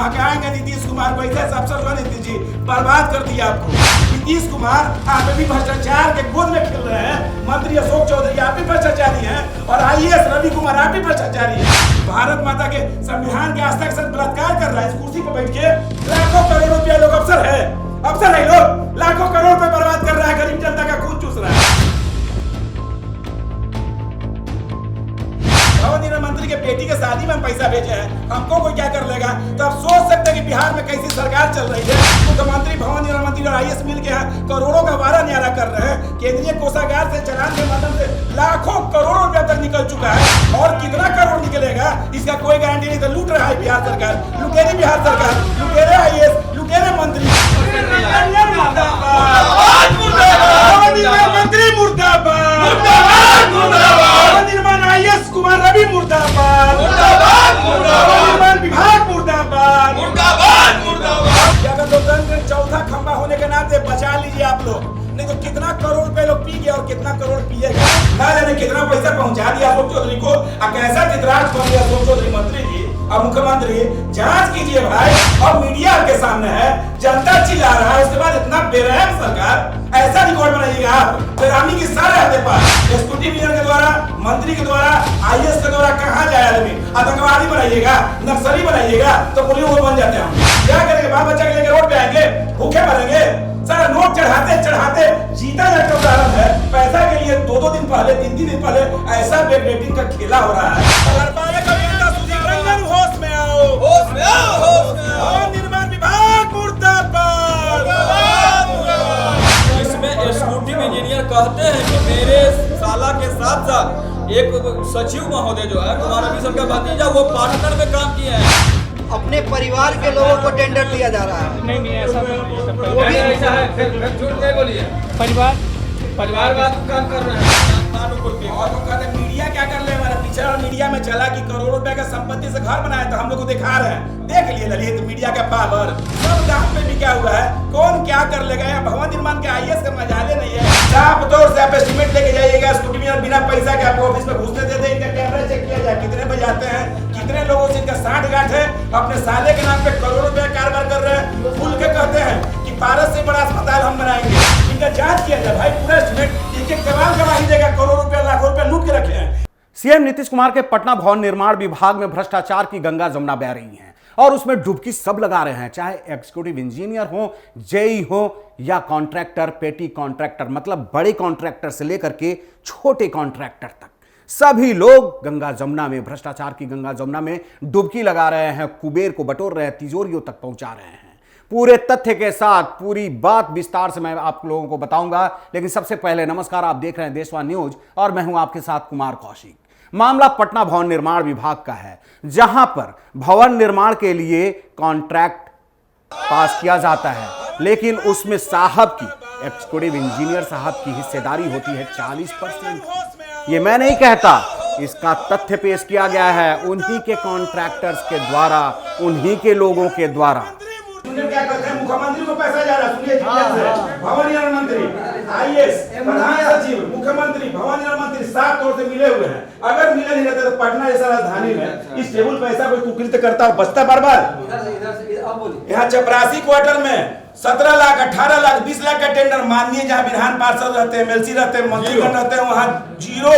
महकाएंगे नीतीश कुमार को। ऐसे अफसर जो नीतीश जी बर्बाद कर दिया आपको। नीतीश कुमार आप भी भ्रष्टाचार के गोद में खेल रहे हैं। मंत्री अशोक चौधरी आप भी भ्रष्टाचारी हैं और IAS रवि कुमार आप भी भ्रष्टाचारी हैं। भारत माता के संविधान के आस्था के साथ बलात्कार कर रहा है। इस कुर्सी पर बैठ के लाखों करोड़ रुपया लोग अफसर है लोग लाखों करोड़ रुपए बर्बाद कर रहा है, गरीब जनता का खून चूस रहा है। मंत्री के बेटी के शादी में हम पैसा भेजे हैं, हमको कोई क्या कर लेगा? तो आप सोच सकते हैं कि बिहार में कैसी सरकार चल रही है। मुख्यमंत्री, भवन निर्माण मंत्री और IAS मिल के करोड़ों का वारा न्यारा कर रहे हैं। केंद्रीय कोषागार से चलान के माध्यम से लाखों करोड़ों रुपया तक निकल चुका है और कितना करोड़ निकलेगा इसका कोई गारंटी नहीं। तो लूट रहा है बिहार सरकार, लुटेरी बिहार सरकार, लुटेरे IAS, लुटेरे मंत्री। मंत्री मुर्दाबाद, निर्माण IAS कुमार रवि मुर्दाबाद, निर्माण विभाग मुर्दाबाद, लोकतंत्र चौथा खंबा होने के नाते बचा लीजिए आप लोग, नहीं तो कितना करोड़ रुपए लोग पी गए और कितना करोड़ पिएगा। ना जाने कितना पैसा पहुंचा दिया अशोक चौधरी को और कैसा चित्राज बन गया अशोक चौधरी मंत्री जी और मुख्यमंत्री। जांच कीजिए भाई। और मीडिया आपके सामने है, जनता चिल्ला रहा है, उसके बाद इतना बेरहम सरकार। ऐसा रिकॉर्ड बनाइएगा आप, बेरामी की सारे हाथे पास। एसक्यूटिव इंजीनियर के द्वारा, मंत्री के द्वारा, IAS के द्वारा कहाँ जाए आदमी? आतंकवादी बनाइएगा, नक्सली बनाइएगा तो पुलिस वो बन जाते हैं। क्या करेंगे? बाल बच्चा के लेकर रोड पे आएंगे, भूखे मरेंगे। सारा नोट चढ़ाते चढ़ाते जीता जाता उदाहरण है। पैसा के लिए 2-2 दिन पहले, 3-3 दिन पहले ऐसा बैकडेटिंग का खेला हो रहा है। अगर पाए कविता सुधी रंगन होश में आओ, होश में आओ, होश में आओ। निर्माण विभाग मुर्दाबाद। इसमें एग्जीक्यूटिव इंजीनियर कहते हैं कि मेरे साला के साथ साथ एक सचिव महोदय जो है कुमार रवि सर का भतीजा, वो पार्टनर में काम किए हैं। अपने परिवार के लोगों को टेंडर दिया जा रहा है। नहीं ऐसा ऐसा है, फिर झूठ नहीं बोलिए। परिवारवाद काम कर रहे हैं। और वो कहते मीडिया क्या कर ले? हमारा पिक्चर और मीडिया में चला कि करोड़ों रुपए का संपत्ति से घर बनाया तो हम लोग को दिखा रहे हैं। देख लिए ललित मीडिया का पावर सब दाम पे भी क्या हुआ है, कौन क्या कर लेगा। यहाँ भवन निर्माण के IAS का मजाले नहीं है। साफ तौर से आप एस्टिमेट लेके जाइएगा स्कूटी में, बिना पैसा के आपको ऑफिस में घुसने देते। इनका कैमरा चेक किया जाए, कितने बजे आते हैं, कितने लोगों से इनका साठ गांठ है। अपने साले के नाम पे करोड़ों रुपया कारोबार कर रहे हैं। खुल के कहते हैं कि भारत से बड़ा अस्पताल हम बनाएंगे। इनका जांच किया जाए भाई, पूरा एस्टिमेट एक सवाल गवाही देगा। करोड़ों रुपया, लाखों रुपया लूट के रखे हैं। CM नीतीश कुमार के पटना भवन निर्माण विभाग में भ्रष्टाचार की गंगा जमुना बह रही है और उसमें डुबकी सब लगा रहे हैं, चाहे एग्जीक्यूटिव इंजीनियर हो, JE हो या कॉन्ट्रैक्टर, पेटी कॉन्ट्रैक्टर, मतलब बड़े कॉन्ट्रैक्टर से लेकर के छोटे कॉन्ट्रैक्टर तक सभी लोग गंगा जमुना में, भ्रष्टाचार की गंगा जमुना में डुबकी लगा रहे हैं, कुबेर को बटोर रहे हैं, तिजोरियों तक पहुंचा रहे हैं। पूरे तथ्य के साथ पूरी बात विस्तार से मैं आप लोगों को बताऊंगा, लेकिन सबसे पहले नमस्कार, आप देख रहे हैं देशवा न्यूज और मैं हूं आपके साथ कुमार कौशिक। मामला पटना भवन निर्माण विभाग का है, जहां पर भवन निर्माण के लिए कॉन्ट्रैक्ट पास किया जाता है, लेकिन उसमें साहब की, एग्जीक्यूटिव इंजीनियर साहब की हिस्सेदारी होती है 40%। ये मैं नहीं कहता, इसका तथ्य पेश किया गया है उन्हीं के कॉन्ट्रैक्टर्स के द्वारा, उन्हीं के लोगों के द्वारा। क्या करते हैं? मुख्यमंत्री को पैसा जा रहा है, सुनिए। भवन निर्माण मंत्री, IAS, प्रधान सचिव, मुख्यमंत्री, भवन निर्माण मंत्री साफ तौर से मिले हुए हैं। अगर मिले नहीं रहते तो पटना जैसा राजधानी में इस टेबल पैसा कोई कुकृत्य करता और बचता बार बार। यहाँ चपरासी क्वार्टर में 17 लाख, 18 लाख, 20 लाख का टेंडर मानिए, जहाँ विधान पार्षद रहते हैं, MLC रहते हैं, मंत्रीगण रहते हैं, वहाँ 0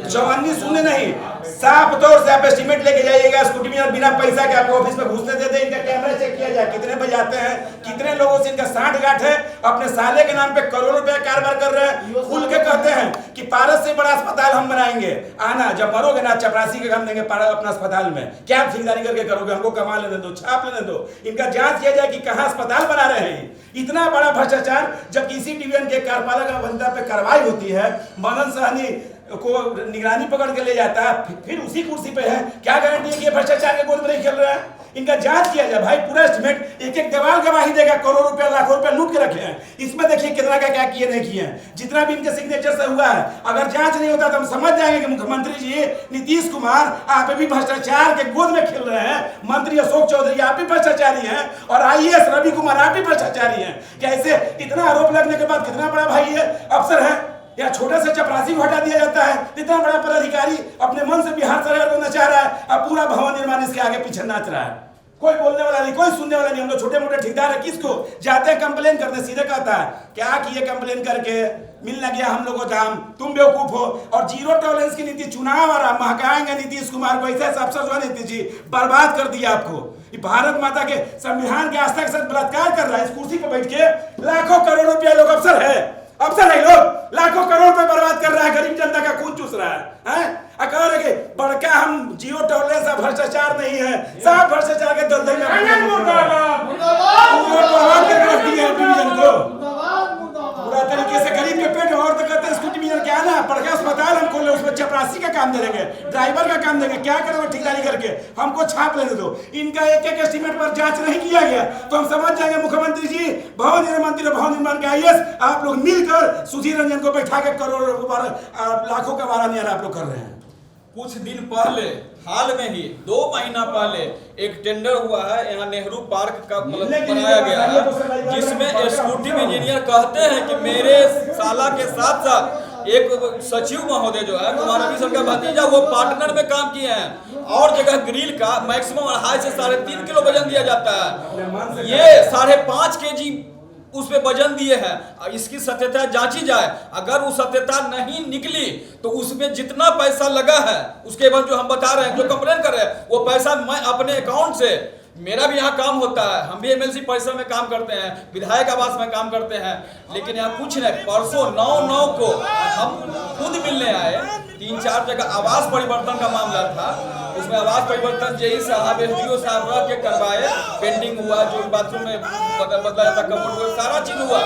चौवन्नी शून्य नहीं। साफ तौर से आप एस्टिमेट लेके जाइएगा स्कूटी में, बिना पैसा के आपको ऑफिस में घुसने देते। इनका कैमरा चेक किया जाए, कितने बजे आते हैं, कितने लोगों से इनका साठ गांठ है। अपने साले के नाम पे करोड़ों रुपया कारोबार कर रहे हैं। खुल के कहते हैं कि भारत से बड़ा अस्पताल हम बनाएंगे। आना जब मरोगे ना, चपरासी के काम देंगे अपना अस्पताल में। क्या आप ठेकेदारी करके करोगे? हमको कमा लेने दो, छाप लेने दो। इनका जांच किया जाए कि कहाँ अस्पताल बना रहे हैं। इतना बड़ा भ्रष्टाचार, जब किसी डिवीजन के कार्यपालक अभियंता पे कार्रवाई होती है, मनन सहनी को निगरानी पकड़ के ले जाता है, फिर उसी कुर्सी पे है। क्या गारंटी है कि ये भ्रष्टाचार के गोद में नहीं खेल रहा है? इनका जांच किया जाए भाई, पूरा एस्टिमेट एक एक दीवार गवाही देगा। करोड़ों रुपया, लाखों रुपया लूट के रखे हैं। इसमें देखिए कितना का क्या किए नहीं किए हैं। जितना भी इनके सिग्नेचर से हुआ है, अगर जांच नहीं होता तो हम समझ जाएंगे कि मुख्यमंत्री जी नीतीश कुमार आप भी भ्रष्टाचार के गोद में खेल रहे हैं। मंत्री अशोक चौधरी आप भी भ्रष्टाचारी हैं और IAS रवि कुमार आप भी भ्रष्टाचारी हैं। कैसे इतना आरोप लगने के बाद कितना बड़ा भाई ये अफसर है, या छोटे से चपरासी को हटा दिया जाता है? इतना बड़ा पदाधिकारी अपने मन से बिहार सरकार को नचा रहा है, अब पूरा भवन निर्माण इसके आगे पीछे नाच रहा है। कोई बोलने वाला नहीं, कोई सुनने वाला नहीं। हम लोग छोटे मोटे ठेकेदार है, किसको जाते हैं कंप्लेन करने, सीधे कहता है क्या किए कंप्लेन करके, मिल न गया हम लोगों को काम, तुम बेवकूफ हो। और जीरो टॉलरेंस की नीति चुनाव आ रहा, महकाएंगे नीतीश कुमार को, ऐसे अफसर जो है नीतीश जी बर्बाद कर दिया आपको। ये भारत माता के संविधान के आस्था के साथ बलात्कार कर रहा है। इस कुर्सी पर बैठ के लाखों करोड़ रुपया लोग अफसर है लोग, लाखों करोड़ रुपए बर्बाद कर रहा है, गरीब जनता का खून चूस रहा है। कह रहे कि बड़का हम जीरो टॉलरेंस और भ्रष्टाचार नहीं है, सब भ्रष्टाचार के दलदल में पूरा तरीके से गरीब के पेट में। और तो कहते हैं इसको डिवीजन क्या ना, बड़का अस्पताल हम खोले, उसमें चपरासी का काम दे देंगे, ड्राइवर का काम देंगे, क्या करेंगे ठेकेदारी करके, हमको छाप लेने दो। इनका एक एक एस्टीमेट पर जांच नहीं किया गया तो हम समझ जाएंगे मुख्यमंत्री जी, भवन निर्माण मंत्री, भवन निर्माण के आईएएस आप लोग मिलकर सुधीर रंजन को बैठा के करोड़ों लाखों का वारा न्यारा आप लोग कर रहे हैं। कुछ दिन पहले, हाल में ही 2 महीना पहले एक टेंडर हुआ है यहाँ नेहरू पार्क का बनाया गया है, जिसमें एग्जीक्यूटिव इंजीनियर कहते हैं कि मेरे साला के साथ साथ एक सचिव महोदय जो है कुमार रवि सर का भतीजा, वो पार्टनर में काम किए हैं। और जगह ग्रिल का मैक्सिमम 2.5 से 3.5 किलो वजन दिया जाता है, ये 5.5 kg उस पे वजन दिए हैं। इसकी सत्यता जांची जाए, अगर वो सत्यता नहीं निकली तो उसमें जितना पैसा लगा है उसके बाद जो हम बता रहे हैं, जो कंप्लेन कर रहे हैं, वो पैसा मैं अपने अकाउंट से, मेरा भी यहाँ काम होता है, हम भी एमएलसी परिसर में काम करते हैं, विधायक आवास में काम करते हैं, लेकिन यहाँ कुछ नहीं। परसों 9/9 को हम खुद मिलने आए, 3-4 जगह आवास परिवर्तन का मामला था, उसमें आवास परिवर्तन जेई साहब, एसडीओ साहब रह के करवाए, पेंटिंग हुआ, जो बाथरूम में बदला जाता कमोड हुआ, सारा चीज हुआ।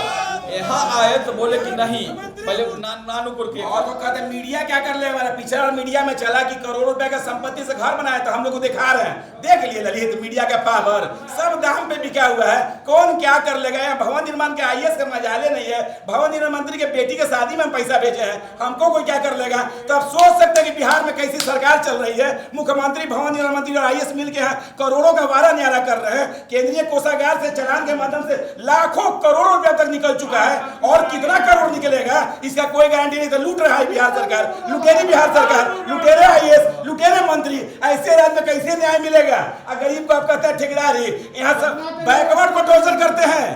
यहाँ आए तो बोले कि नहीं, पहले नानुपुर के और वो कहते मीडिया क्या कर ले वाला, पिछड़ा मीडिया में चला कि करोड़ों रुपए का संपत्ति से घर बनाया, तो हम लोग को दिखा रहे हैं, देख लिए ललित मीडिया का पावर, सब दाम पे बिका हुआ है, कौन क्या कर लेगा। भवन निर्माण के आईएएस का मजाले नहीं है, भवन निर्माण मंत्री के बेटी के शादी में हम पैसा भेजे हैं, हमको कोई क्या कर लेगा। तो आप सोच सकते हैं कि बिहार में कैसी सरकार चल रही है। मुख्यमंत्री, भवन निर्माण मंत्री और आईएएस मिलकर करोड़ों का वारा न्यारा कर रहे हैं। केंद्रीय कोषागार से चलान के माध्यम से लाखों करोड़ों रुपया तक निकल चुका है, और कितना करोड़ निकलेगा इसका कोई गारंटी नहीं। तो लूट रहा है बिहार सरकार, लुटेरी बिहार सरकार, लुटेरे आईएएस, लुटेरे मंत्री। ऐसे राज्य में कैसे न्याय मिलेगा। गरीब को आप कहते हैं ठेकेदारी, यहाँ सब बैकवर्ड को टॉर्चर करते हैं,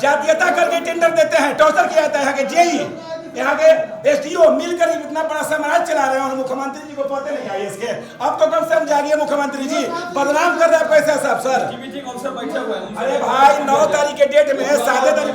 जातीयता करके टेंडर देते हैं, टॉर्चर किया जाता है। यहाँ के जेई, यहाँ के एसडीओ मिलकर इतना बड़ा साम्राज्य चला रहे हैं, और मुख्यमंत्री जी को पता नहीं है इसके। अब तो कम से कम जागिए मुख्यमंत्री जी, बदनाम कर रहे हैं पैसा सब सर। अरे भाई 9 तारीख के डेट में 7 तारीख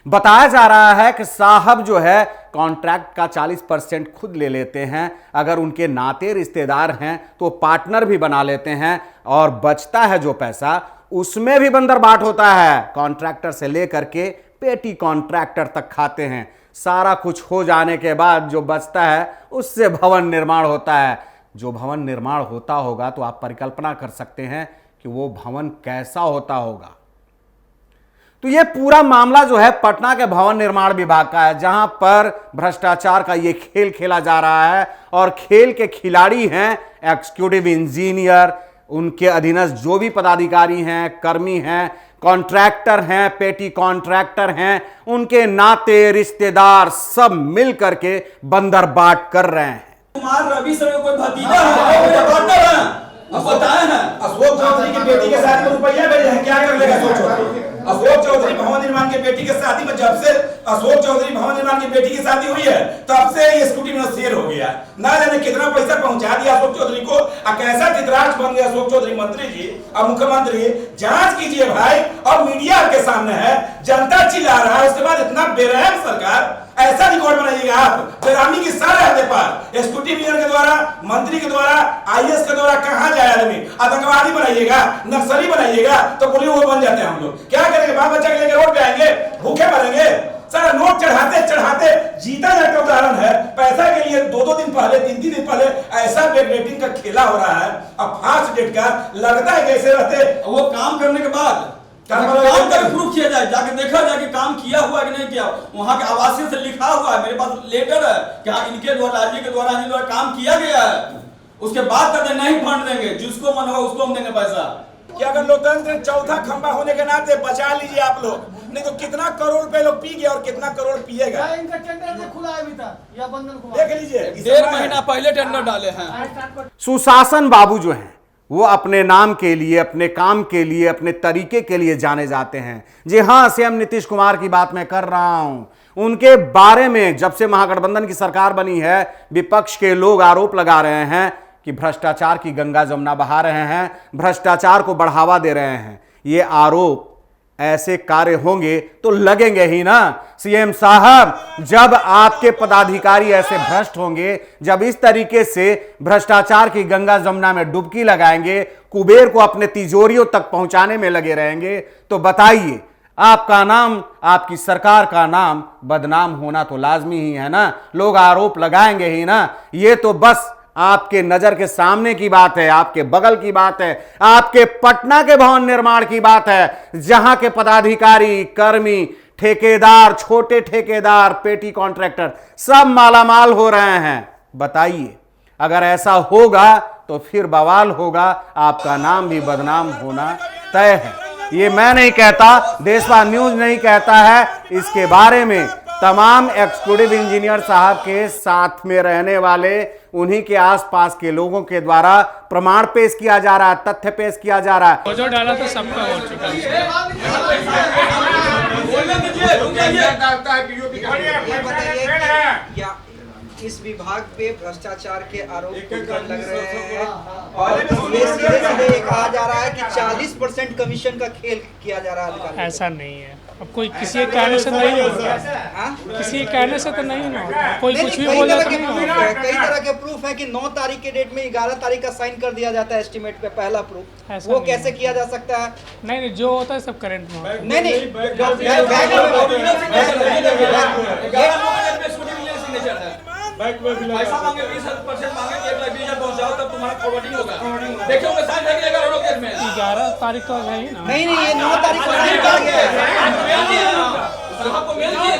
बताया जा रहा है कि साहब जो है कॉन्ट्रैक्ट का 40% खुद ले लेते हैं, अगर उनके नाते रिश्तेदार हैं तो पार्टनर भी बना लेते हैं, और बचता है जो पैसा उसमें भी बंदरबाट होता है। कॉन्ट्रैक्टर से लेकर के पेटी कॉन्ट्रैक्टर तक खाते हैं। सारा कुछ हो जाने के बाद जो बचता है उससे भवन निर्माण होता है। जो भवन निर्माण होता होगा तो आप परिकल्पना कर सकते हैं कि वो भवन कैसा होता होगा। तो ये पूरा मामला जो है पटना के भवन निर्माण विभाग का है, जहां पर भ्रष्टाचार का ये खेल खेला जा रहा है, और खेल के खिलाड़ी हैं एग्जीक्यूटिव इंजीनियर, उनके अधीनस्थ जो भी पदाधिकारी हैं, कर्मी हैं, कॉन्ट्रैक्टर हैं, पेटी कॉन्ट्रैक्टर हैं, उनके नाते रिश्तेदार सब मिल करके बंदरबाट कर रहे हैं। कुमार रवि सर का कोई भतीजा है, पार्टनर है, अब बताए हैं अशोक चौधरी की बेटी के साथ रुपया भेजे हैं, क्या कर लेगा अशोक चौधरी। अशोक चौधरी भवन निर्माण की बेटी के शादी में, जब से अशोक चौधरी भवन निर्माण की बेटी की शादी हुई है तब से ये स्कूटी में शेयर हो गया, ना जाने कितना पैसा पहुंचा दिया अशोक चौधरी को, और कैसा चित्राक्ष बन गया अशोक चौधरी मंत्री जी और मुख्यमंत्री। जांच कीजिए भाई, और मीडिया के सामने है, जनता चिल्ला रहा है, उसके बाद इतना बेरहम सरकार। ऐसा रिकॉर्ड बनाइएगा आप, बेरामी की सारे हद पार, एग्जीक्यूटिव इंजीनियर के द्वारा, मंत्री के द्वारा, आईएएस के द्वारा कहां जाए आदमी। आतंकवादी बनाइएगा, नक्सली बनाइएगा, तो बोलिए वो बन जाते हैं हम लोग। क्या करेंगे, बाल बच्चा के लेकर रोड पे आएंगे, भूखे मरेंगे। सारा नोट चढ़ाते चढ़ाते जीता जाकर उदाहरण है। पैसा के लिए 2-2 दिन पहले, 3-3 दिन पहले ऐसा बेटिंग का खेला हो रहा है। अब 5 डेट का लगता है कैसे रहते, वो काम करने के बाद काम का प्रूफ किया जाए, जाके देखा जाए कि काम किया हुआ है कि नहीं किया। वहां के आवासीय से लिखा हुआ है, मेरे पास लेटर है कि हाँ इनके द्वारा, राज्य के द्वारा काम किया गया है। उसके बाद कहते नहीं फंड देंगे, जिसको मन होगा उसको हम देंगे पैसा। क्या अगर लोकतंत्र चौथा खंबा होने के नाते बचा लीजिए आप लोग, नहीं तो कितना करोड़ रुपए लोग पी गए और कितना करोड़ पिएगा। इनका टेंडर खुला है अभी तक, या बंधन खुला, देख लीजिए। 1.5 महीना पहले टेंडर डाले हैं। सुशासन बाबू जो हैं वो अपने नाम के लिए, अपने काम के लिए, अपने तरीके के लिए जाने जाते हैं। जी हां, सीएम नीतीश कुमार की बात मैं कर रहा हूं। उनके बारे में जब से महागठबंधन की सरकार बनी है, विपक्ष के लोग आरोप लगा रहे हैं कि भ्रष्टाचार की गंगा जमुना बहा रहे हैं, भ्रष्टाचार को बढ़ावा दे रहे हैं। ये आरोप, ऐसे कार्य होंगे तो लगेंगे ही ना। सीएम साहब, जब आपके पदाधिकारी ऐसे भ्रष्ट होंगे, जब इस तरीके से भ्रष्टाचार की गंगा जमुना में डुबकी लगाएंगे, कुबेर को अपने तिजोरियों तक पहुंचाने में लगे रहेंगे, तो बताइए, आपका नाम, आपकी सरकार का नाम बदनाम होना तो लाजमी ही है ना। लोग आरोप लगाएंगे ही ना। ये तो बस आपके नजर के सामने की बात है, आपके बगल की बात है, आपके पटना के भवन निर्माण की बात है, जहां के पदाधिकारी, कर्मी, ठेकेदार, छोटे ठेकेदार, पेटी कॉन्ट्रैक्टर सब मालामाल हो रहे हैं। बताइए, अगर ऐसा होगा तो फिर बवाल होगा, आपका नाम भी बदनाम होना तय है। ये मैं नहीं कहता, देशवार न्यूज नहीं कहता है। इसके बारे में तमाम एग्जीक्यूटिव इंजीनियर साहब के साथ में रहने वाले, उन्हीं के आसपास के लोगों के द्वारा प्रमाण पेश किया जा रहा है, तथ्य पेश किया जा रहा है। जो डाला तो सबका हो चुका है। ये बताइए क्या इस विभाग पे भ्रष्टाचार के आरोप लग रहे हैं और सीधे सीधे ये कहा जा रहा है कि 40% कमीशन का खेल किया जा रहा है अधिकारी। ऐसा नहीं है। अब कोई किसी के कहने से नहीं होता, किसी के कहने से तो नहीं ना होता। कोई कुछ भी बोले तो नहीं होता। कई तरह के प्रूफ है कि 9 तारीख के डेट में 11 तारीख का साइन कर दिया जाता है एस्टीमेट पे, पहला प्रूफ वो कैसे किया जा सकता है? नहीं, जो होता है सब करंट में होता है। नहीं पैसा मांगे 20% मांगे, 1,20,000 पहुंचाओ तब तुम्हारा फॉरवर्डिंग होगा। देखो मैं साइन करके लेकर रोक केस में 11 तारीख को है ही ना। नहीं, ये 9 तारीख को साइन किया गया है। साहब को मेल किए,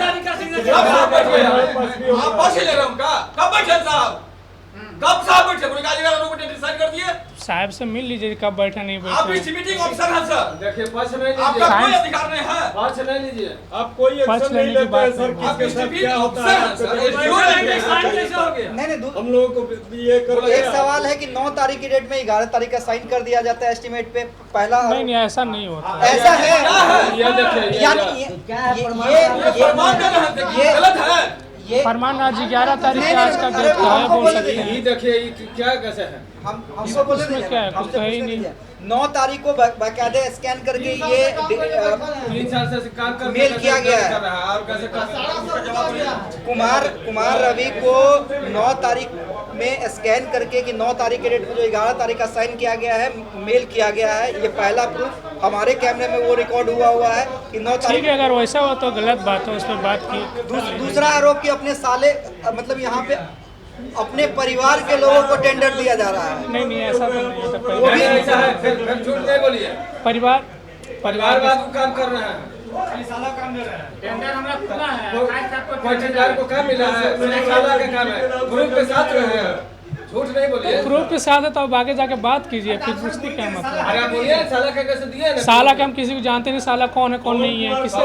आप बस ले रहे हो का? कब बैठे साहब? कब साहब बैठे? बोले आज 11 लोगों को डेट साइन कर दिए। साहब से मिल लीजिए, कब बैठा नहीं बैठा। आप इस मीटिंग ऑफिसर हैं सर। देखिए पक्ष नहीं लीजिए, आपका कोई अधिकार नहीं है। पक्ष नहीं लीजिए, आप कोई एक्शन नहीं लेने की लेते बात हैं सर। नहीं। आप किसके इस साथ मीटिंग क्या होता ऑफिसर है हैं सर। क्यों नहीं साइन कैसे हो गया? नहीं, हम लोगों को ये कर एक सवाल है कि 9 तारीख की डेट में 11 तारीख का साइन कर दिया जाता है एस्टीमेट पे, पहला। नहीं, ऐसा नहीं होता। ऐसा है। ये देखिए यानी ये गलत है। ये फरमान आज 11 तारीख के आज का डेट क्या है बोल सकते ये हैं। देखिए ये क्या कैसे है? हमको बोले इसमें क्या है, कुछ तो है ही नहीं। 9 तारीख को बाकायदे स्कैन करके ये 3 साल से काम कर मेल किया गया है। और कैसे कर कुमार रवि को 9 तारीख में स्कैन करके कि 9 तारीख के डेट में जो 11 तारीख का साइन किया गया है, मेल किया गया है। ये पहला प्रूफ हमारे कैमरे में वो रिकॉर्ड हुआ है कि 9 ठीक तारीख। है, अगर वैसा हो तो गलत बात है, उस पर बात की। दूसरा आरोप कि अपने साले मतलब यहाँ पे अपने परिवार के लोगों को टेंडर दिया जा रहा है। नहीं, ऐसा तो नहीं होता। वो भी ऐसा है, फिर झूठ नहीं बोलिए। परिवार बात को काम कर रहे हैं। कोई ठेकेदार को काम मिला है, साला का काम है, ग्रुप के साथ रहे हैं, झूठ नहीं बोलिए। प्रूफ के साथ है तो अब आगे जाके बात कीजिए, फिर पूछती क्या मतलब। अगर आप बोलिए साला का कैसे दिए ना? साला के हम किसी को जानते नहीं, साला कौन है कौन नहीं है, किससे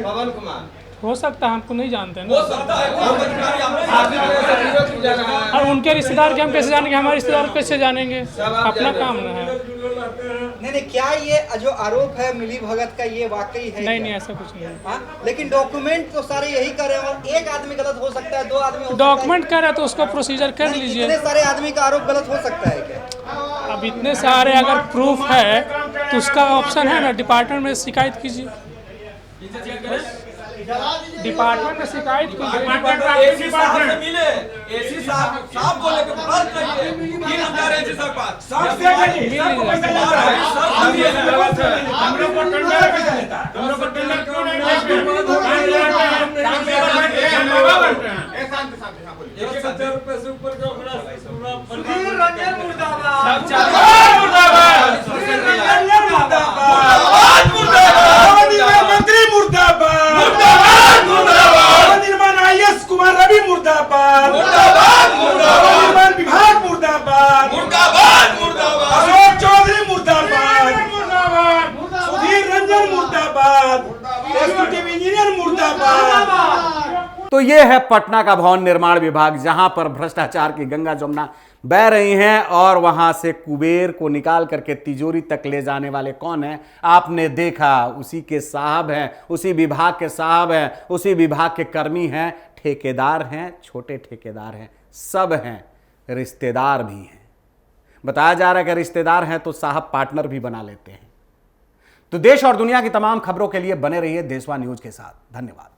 पवन कुमार हो सकता है, हमको नहीं जानते हो ना। सकता है कोई अधिकारी आपने आप जा रहा है। और उनके रिश्तेदार के हम कैसे जानेंगे, हमारे रिश्तेदार कैसे जानेंगे? अपना काम ना है। नहीं, क्या ये जो आरोप है मिली भगत का, ये वाकई है? नहीं, ऐसा कुछ नहीं है। हाँ, लेकिन डॉक्यूमेंट तो सारे यही कर रहे हैं और एक आदमी गलत हो सकता है, 2 आदमी हो सकता है। डॉक्यूमेंट कर रहा है तो उसका प्रोसीजर कर इतने लीजिए। सारे आदमी का आरोप गलत हो सकता है क्या? अब इतने सारे अगर प्रूफ है तो उसका ऑप्शन है ना, डिपार्टमेंट में शिकायत कीजिए। डिपार्टमेंट में शिकायत कीजिए। एसी साहब से मिले, एसी साहब बोले कि बात करिए, फिर हम जा रहे हैं एसी साहब पास। सब से कहिए, सबको पैसा जाता है। हम लोग को टेंडर पैसा देता है। हम लोग को टेंडर क्यों नहीं देते? ₹1,000 से ऊपर का सुधीर रंजन मुर्दाबाद, मुर्दाबाद, सुधीर रंजन मुर्दाबाद, मुर्दाबाद, मंत्री मुर्दाबाद, मुर्दाबाद, मुर्दाबाद, निर्माण आईएएस कुमार रवि मुर्दाबाद, मुर्दाबाद, मुर्दाबाद, निर्माण विभाग मुर्दाबाद, मुर्दाबाद, मुर्दाबाद, अशोक चौधरी मुर्दाबाद, मुर्दाबाद, सुधीर रंजन मुर्दाबाद, एग्जीक्यूटिव इंजीनियर मुर्दाबाद। तो यह है पटना का भवन निर्माण विभाग, जहां पर भ्रष्टाचार की गंगा जमुना बह रही हैं और वहां से कुबेर को निकाल करके तिजोरी तक ले जाने वाले कौन हैं? आपने देखा, उसी के साहब हैं, उसी विभाग के साहब हैं, उसी विभाग के कर्मी हैं, ठेकेदार हैं, छोटे ठेकेदार हैं, सब हैं, रिश्तेदार भी हैं। बताया जा रहा है कि रिश्तेदार हैं तो साहब पार्टनर भी बना लेते हैं। तो देश और दुनिया की तमाम खबरों के लिए बने रहिए देशवा न्यूज के साथ। धन्यवाद।